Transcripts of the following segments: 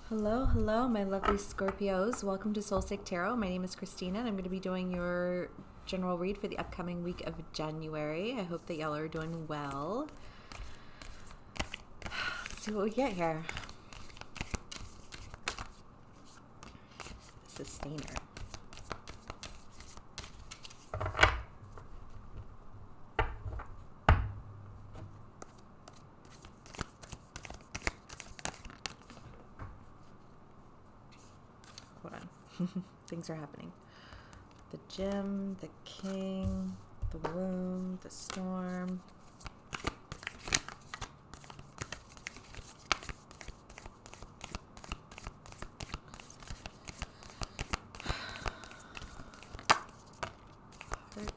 Hello, my lovely Scorpios. Welcome to Soulstic Tarot. My name is Christina, and I'm going to be doing your general read for the upcoming week of January. I hope that y'all are doing well. Let's see what we get here. Sustainer. Hold on. Things are happening. The gem, the king, the womb, the storm. Heart.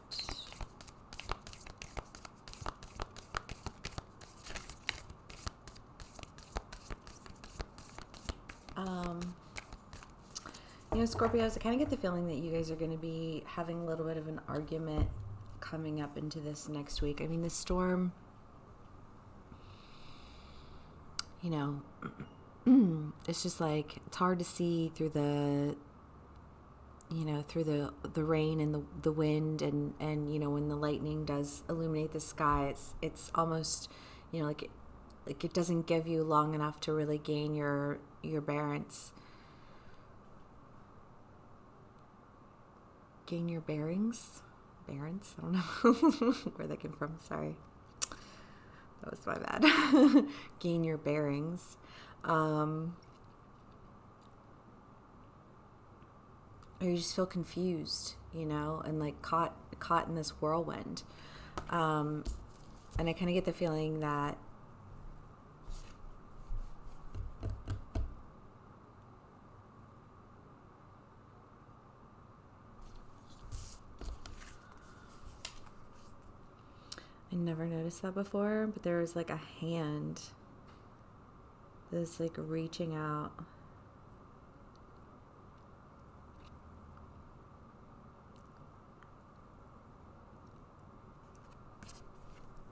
Scorpios, I kind of get the feeling that you guys are going to be having a little bit of an argument coming up into this next week. I mean, the storm, it's just like, it's hard to see through the, through the rain and the wind and, when the lightning does illuminate the sky, it's almost, like it doesn't give you long enough to really gain your bearings. Gain your bearings? Bearings? I don't know where that came from. Sorry. That was my bad. Gain your bearings. Or you just feel confused, and like caught in this whirlwind. And I kind of get the feeling that I never noticed that before, but there was like a hand that's like reaching out.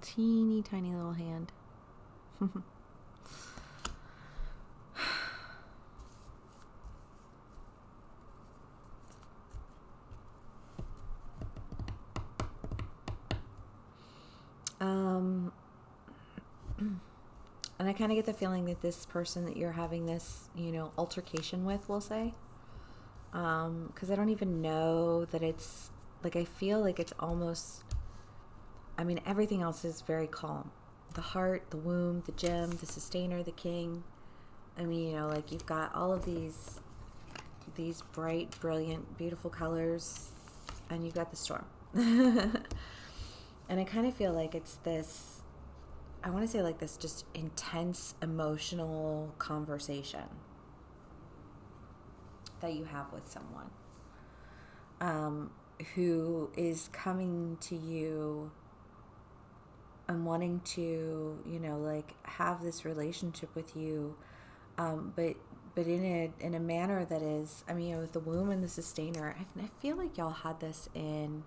Teeny tiny little hand. And I kind of get the feeling that this person that you're having this, altercation with, we'll say, because I don't even know that it's, like, I feel like it's almost, everything else is very calm. The heart, the womb, the gem, the sustainer, the king. Like you've got all of these bright, brilliant, beautiful colors, and you've got the storm. And I kind of feel like it's this, I want to say like this just intense emotional conversation that you have with someone who is coming to you and wanting to, like have this relationship with you, but in a manner that is, with the womb and the sustainer. I feel like y'all had this in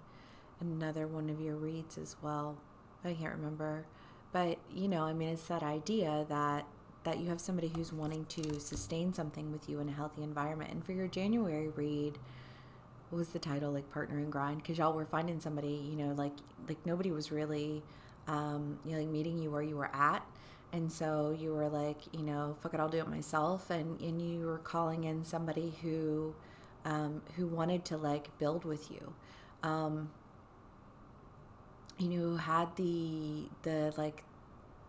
another one of your reads as well. I can't remember. But, it's that idea that you have somebody who's wanting to sustain something with you in a healthy environment. And for your January read, what was the title? Like Partner in Grind? Because y'all were finding somebody, like nobody was really, like meeting you where you were at. And so you were like, fuck it, I'll do it myself. And you were calling in somebody who wanted to like build with you. Had the like,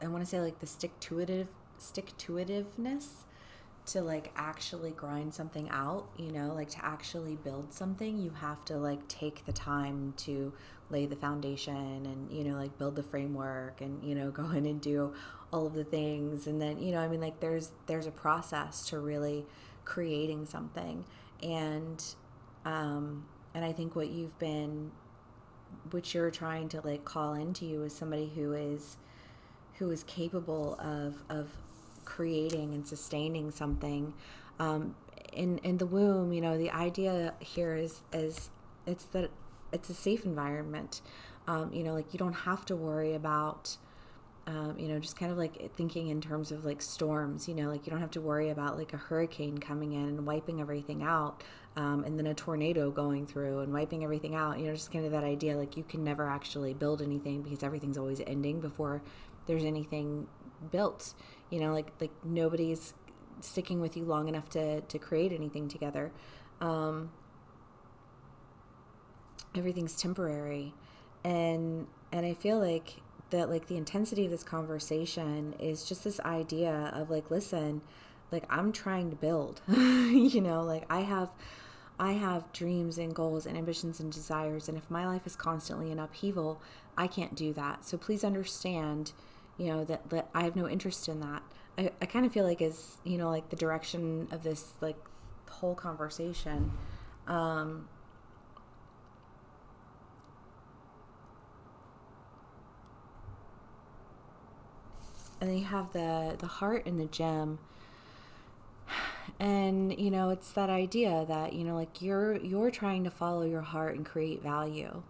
I want to say like the stick-to-itiveness to like actually grind something out, like to actually build something. You have to like take the time to lay the foundation and, like build the framework and, go in and do all of the things. And then, like there's a process to really creating something. And I think what you're trying to like call into you is somebody who is capable of creating and sustaining something. In the womb, the idea here is it's that it's a safe environment. Like you don't have to worry about just kind of like thinking in terms of like storms, like you don't have to worry about like a hurricane coming in and wiping everything out, and then a tornado going through and wiping everything out, just kind of that idea, like you can never actually build anything because everything's always ending before there's anything built, like nobody's sticking with you long enough to create anything together. Everything's temporary. And I feel like that, like, the intensity of this conversation is just this idea of like, listen, like I'm trying to build, like I have dreams and goals and ambitions and desires, and if my life is constantly in upheaval, I can't do that. So please understand, that I have no interest in that. I kind of feel like is, like the direction of this like whole conversation. And then you have the heart and the gem. And, it's that idea that, like you're trying to follow your heart and create value.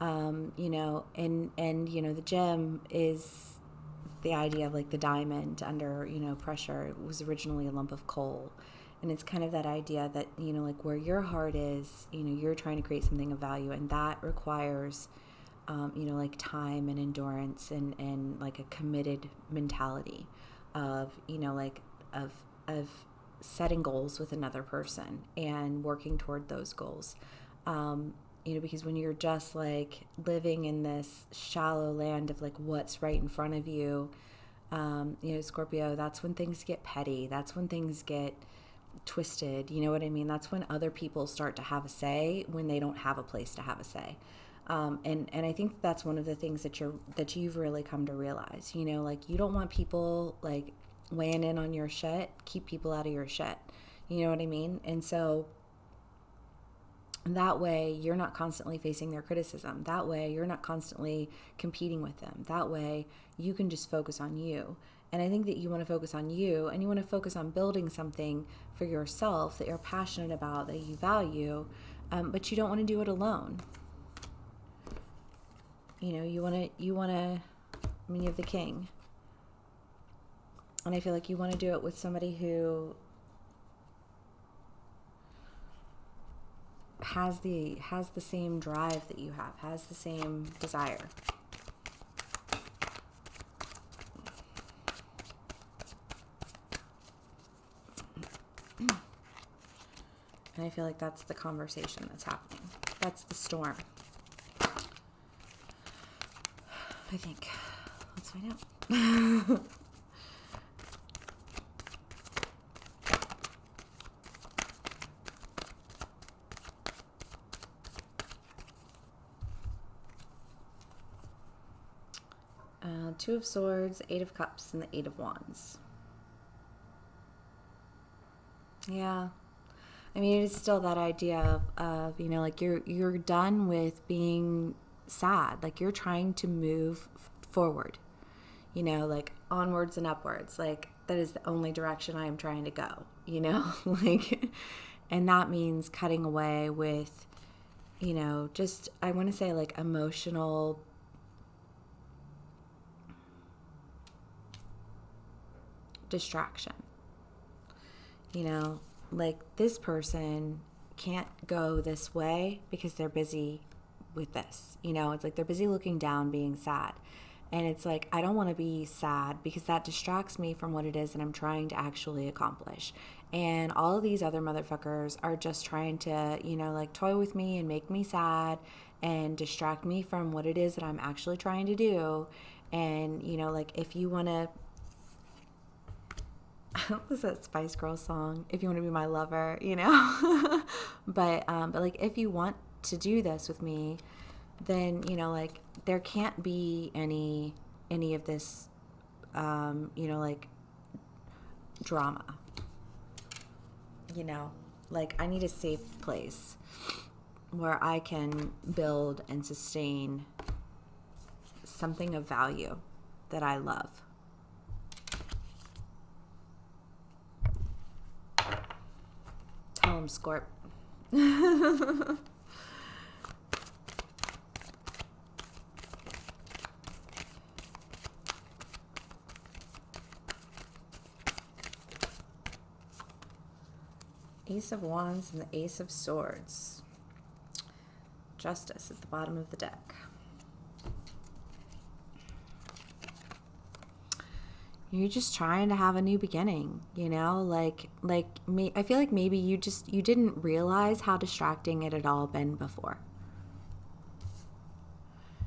And the gem is the idea of like the diamond under, pressure. It was originally a lump of coal. And it's kind of that idea that, like where your heart is, you're trying to create something of value, and that requires like time and endurance and like a committed mentality of, of setting goals with another person and working toward those goals. Because when you're just like living in this shallow land of like what's right in front of you, Scorpio, that's when things get petty. That's when things get twisted. You know what I mean? That's when other people start to have a say when they don't have a place to have a say. And I think that's one of the things that you've really come to realize, like you don't want people like weighing in on your shit. Keep people out of your shit. You know what I mean? And so that way you're not constantly facing their criticism. That way you're not constantly competing with them. That way you can just focus on you. And I think that you want to focus on you, and you want to focus on building something for yourself that you're passionate about, that you value, but you don't want to do it alone. You want to, you have the king. And I feel like you want to do it with somebody who has the same drive that you have, has the same desire. And I feel like that's the conversation that's happening. That's the storm. I think. Let's find out. Two of Swords, Eight of Cups, and the Eight of Wands. Yeah. I mean, it's still that idea of like you're done with being sad. Like you're trying to move forward, like onwards and upwards. Like that is the only direction I am trying to go, like, and that means cutting away with, just, I want to say like emotional distraction. Like this person can't go this way because they're busy with this. It's like they're busy looking down, being sad. And it's like, I don't want to be sad because that distracts me from what it is that I'm trying to actually accomplish. And all of these other motherfuckers are just trying to, like toy with me and make me sad and distract me from what it is that I'm actually trying to do. And, like if you want to, what was that Spice Girls song? If you want to be my lover, but like if you want to do this with me, then like there can't be any of this like drama. Like I need a safe place where I can build and sustain something of value that I love. Tell him, Scorp. Ace of Wands and the Ace of Swords. Justice at the bottom of the deck. You're just trying to have a new beginning, you know, I feel like maybe you didn't realize how distracting it had all been before.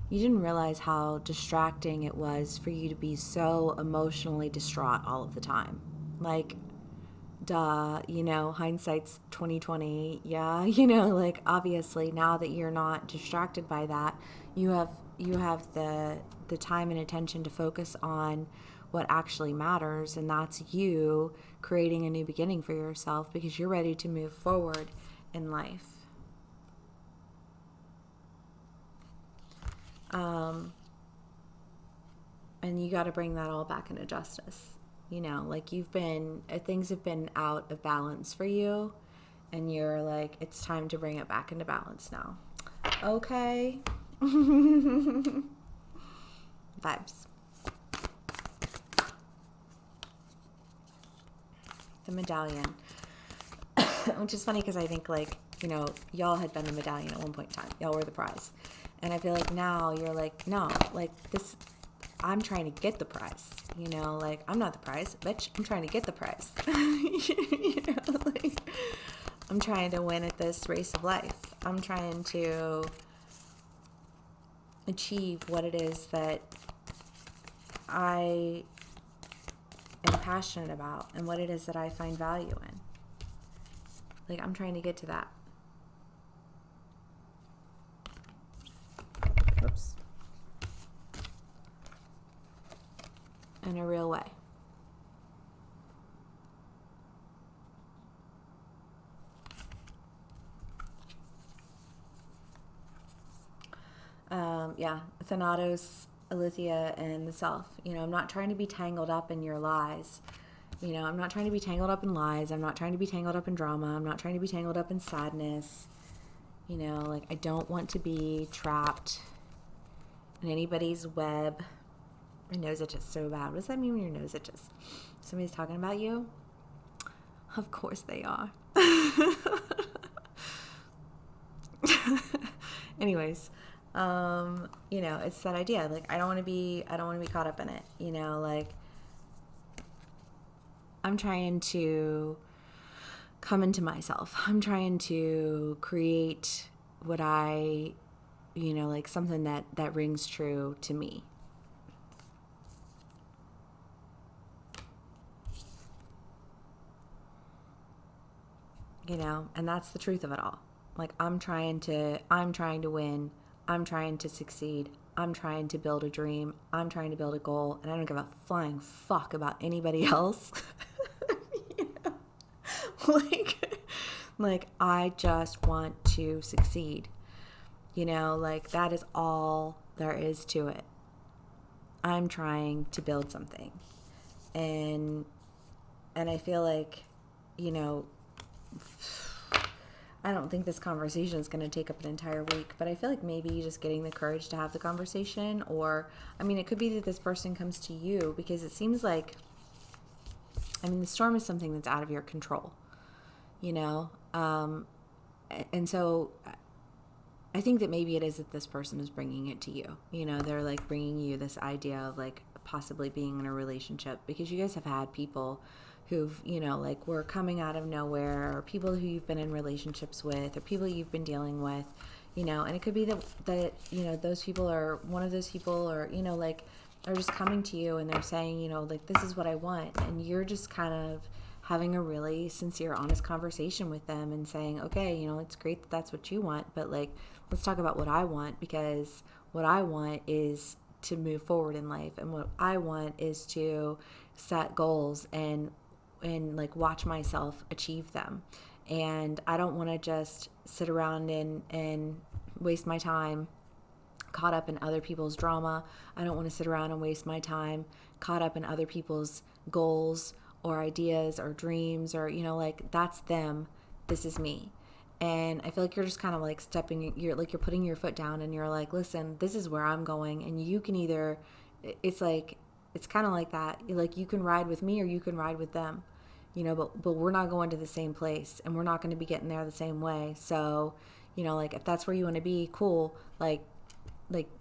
You didn't realize how distracting it was for you to be so emotionally distraught all of the time. Like, duh, you know, hindsight's 2020. Yeah, you know, like obviously now that you're not distracted by that, you have the time and attention to focus on what actually matters, and that's you creating a new beginning for yourself because you're ready to move forward in life. And you got to bring that all back into justice. You know, like things have been out of balance for you, and you're like, it's time to bring it back into balance now. Okay. Vibes. The medallion. Which is funny because I think, like, you know, y'all had been the medallion at one point in time. Y'all were the prize. And I feel like now you're like, no, like this, I'm trying to get the prize. You know, like, I'm not the prize, bitch. I'm trying to get the prize. You know, like, I'm trying to win at this race of life. I'm trying to achieve what it is that I am passionate about and what it is that I find value in. Like, I'm trying to get to that. Oops. In a real way. Yeah, Thanatos, Alethea, and the Self. You know, I'm not trying to be tangled up in your lies. You know, I'm not trying to be tangled up in lies. I'm not trying to be tangled up in drama. I'm not trying to be tangled up in sadness. You know, like, I don't want to be trapped in anybody's web. My nose itches so bad. What does that mean when your nose itches? Somebody's talking about you? Of course they are. Anyways, you know, it's that idea. Like, I don't want to be caught up in it. You know, like, I'm trying to come into myself. I'm trying to create what I, you know, like something that rings true to me. You know, and that's the truth of it all. Like, I'm trying to win. I'm trying to succeed. I'm trying to build a dream. I'm trying to build a goal, and I don't give a flying fuck about anybody else. You know? like I just want to succeed. You know, like, that is all there is to it. I'm trying to build something. And I feel like, you know, I don't think this conversation is going to take up an entire week, but I feel like maybe just getting the courage to have the conversation, or, I mean, it could be that this person comes to you because it seems like, I mean, the storm is something that's out of your control, you know? And so I think that maybe it is that this person is bringing it to you. You know, they're like bringing you this idea of like possibly being in a relationship, because you guys have had people who've, you know, like, were coming out of nowhere, or people who you've been in relationships with, or people you've been dealing with, you know, and it could be that, you know, those people are one of those people, or, you know, like, are just coming to you and they're saying, you know, like, this is what I want. And you're just kind of having a really sincere, honest conversation with them and saying, okay, you know, it's great that that's what you want, but like, let's talk about what I want, because what I want is to move forward in life. And what I want is to set goals and like watch myself achieve them. And I don't want to just sit around and waste my time caught up in other people's drama. I don't want to sit around and waste my time caught up in other people's goals or ideas or dreams, or, you know, like, that's them. This is me. And I feel like you're just kind of like you're putting your foot down and you're like, listen, this is where I'm going. And you can it's kind of like that. Like, you can ride with me or you can ride with them. but we're not going to the same place, and we're not going to be getting there the same way. So, like, if that's where you want to be, cool. Like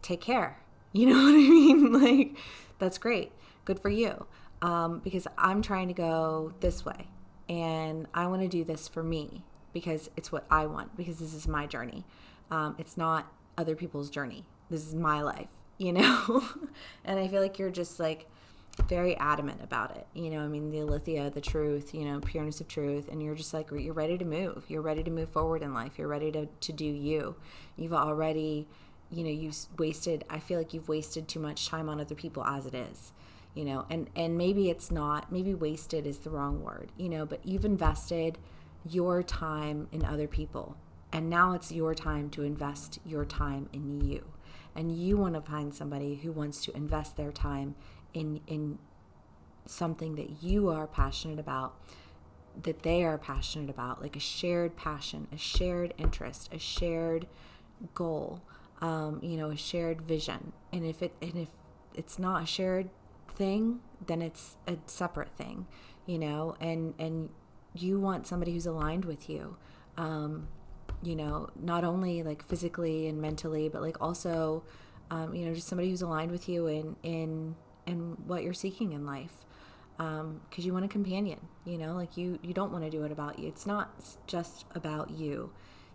take care. You know what I mean? Like, that's great. Good for you. Because I'm trying to go this way, and I want to do this for me because it's what I want, because this is my journey. It's not other people's journey. This is my life, And I feel like you're just like very adamant about it. I mean, the aletheia, the truth, pureness of truth. And you're just like, you're ready to move. You're ready to move forward in life. You're ready to do you. You've already, I feel like you've wasted too much time on other people as it is, and maybe it's not, maybe wasted is the wrong word, but you've invested your time in other people. And now it's your time to invest your time in you. And you want to find somebody who wants to invest their time in something that you are passionate about, that they are passionate about, like a shared passion, a shared interest, a shared goal, a shared vision. And if it's not a shared thing, then it's a separate thing, and you want somebody who's aligned with you, not only like physically and mentally, but like also, just somebody who's aligned with you in what you're seeking in life. Because you want a companion, like you don't want to do it about you. It's not just about you,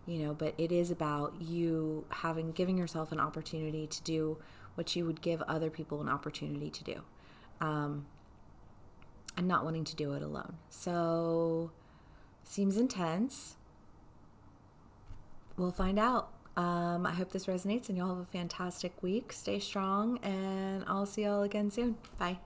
but it is about you giving yourself an opportunity to do what you would give other people an opportunity to do, and not wanting to do it alone. So, seems intense. We'll find out. I hope this resonates, and y'all have a fantastic week. Stay strong, and I'll see y'all again soon. Bye.